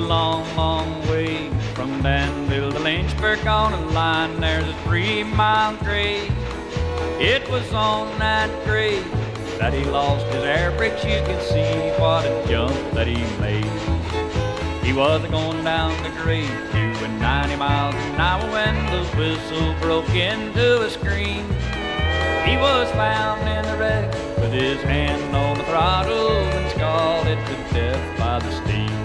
long, long way from Danville to Lynchburg on a line. There's a 3-mile grade. It was on that grade that he lost his air brakes. You can see what a jump that he made. He wasn't going down the grade doing 90 miles an hour when the whistle broke into a scream. He was found in the wreck with his hand on the throttle and scalded to death by the steam.